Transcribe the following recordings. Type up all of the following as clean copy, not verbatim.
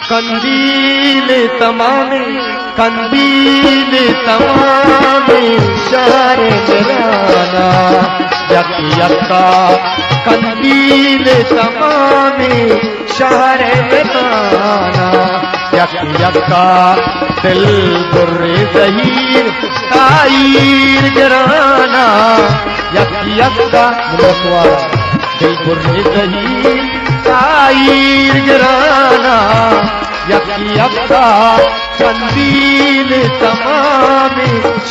कंदील तमामे शहर मेराना यक यक्का कंदील तमामे शहर मेराना यक यक्का दिल बुर्रे ज़हीर ताईर गिराना यक यक्का दिल बुर्रे ज़हीर ताईर गिराना यक यक्का कंदील तमाम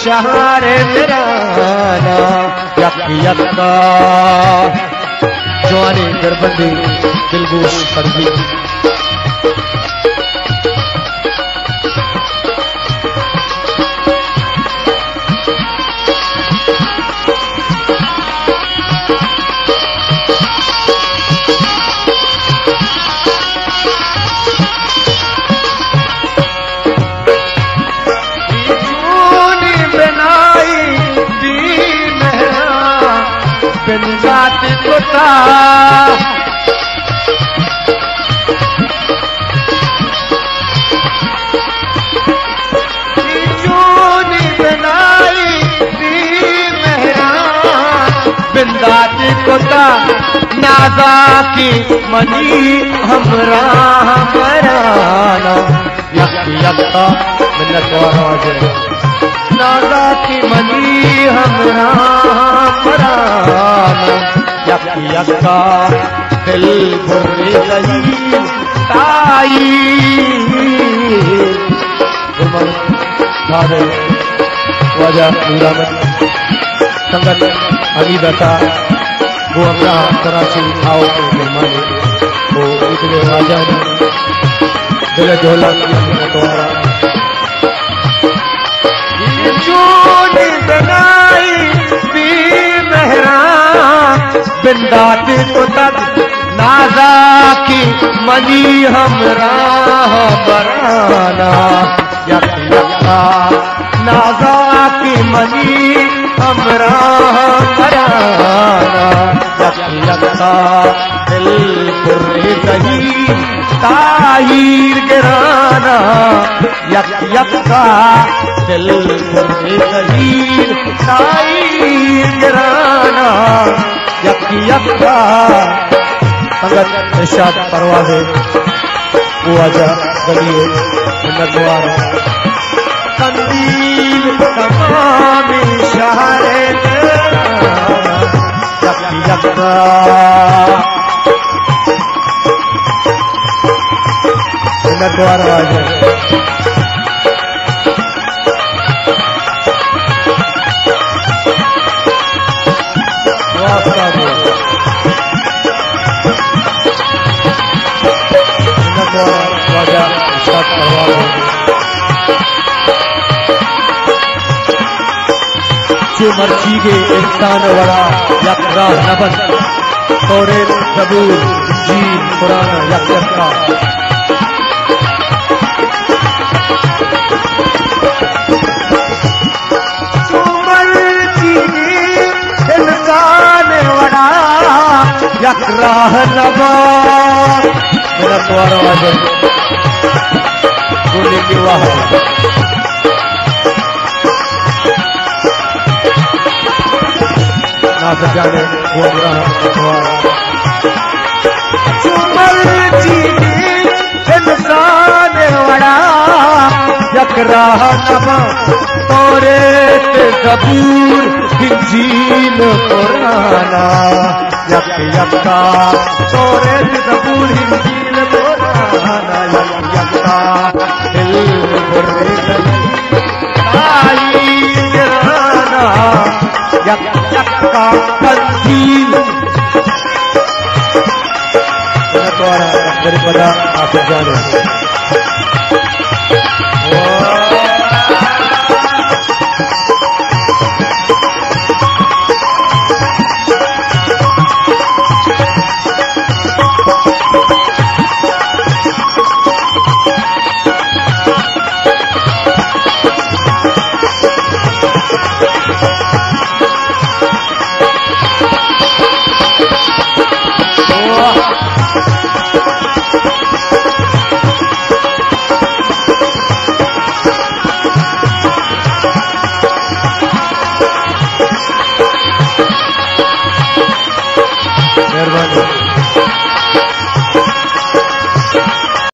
शहर मेराना यक यक्का जवानी गरबंदी दिलगोश पड़गी बिंदात कोता चूनी बनाई दी मेहरा बिंदात कोता नाजा की मनी हमरा मराना यक यक्का मिन्नत वाज नाजा की मनी हमरा मराना यक यक्का दिल बुर्रे ज़हीर ताईर वजह संगत अली बता वो अपना कराची आओ मेहमानी वो इतने राजा दिल ढोला तुम्हारा चूनी बनाई भी मेहरा बिंदात को तक नाजा की मनी हमरा बराना यक यक्का नाजा की मनी हमरा बराना यक यक्का दिल बुर्रे ज़हीर ताईर गिराना यक यक्का दिल बुर्रे ज़हीर ताईर गिराना यक यक्का संगत इरशाद परवाज़े वो आजा गलिए नगवार कंदील तमाम शहर यक यक्का नगवार आजा जो मर्जी के इंसान वाला यकरा नबन तौरेत ज़बूर इंजील कुरान यक यक्का जो मर्जी के इंसान वाला यकरा नबन मेरा द्वारा वाजब बोले के वाह जाने वो मर्जी इंसान वड़ा यकरा नबा तौरेत ज़बूर इंजील कुराना यक यक्का तौरेत ज़बूर इंजील कुराना यक यक्का दिल बुर्रे ज़हीर ताईर गिराना यक यक्का कंदील द्वारा मेरे पदा आप जाने मेहरबानी।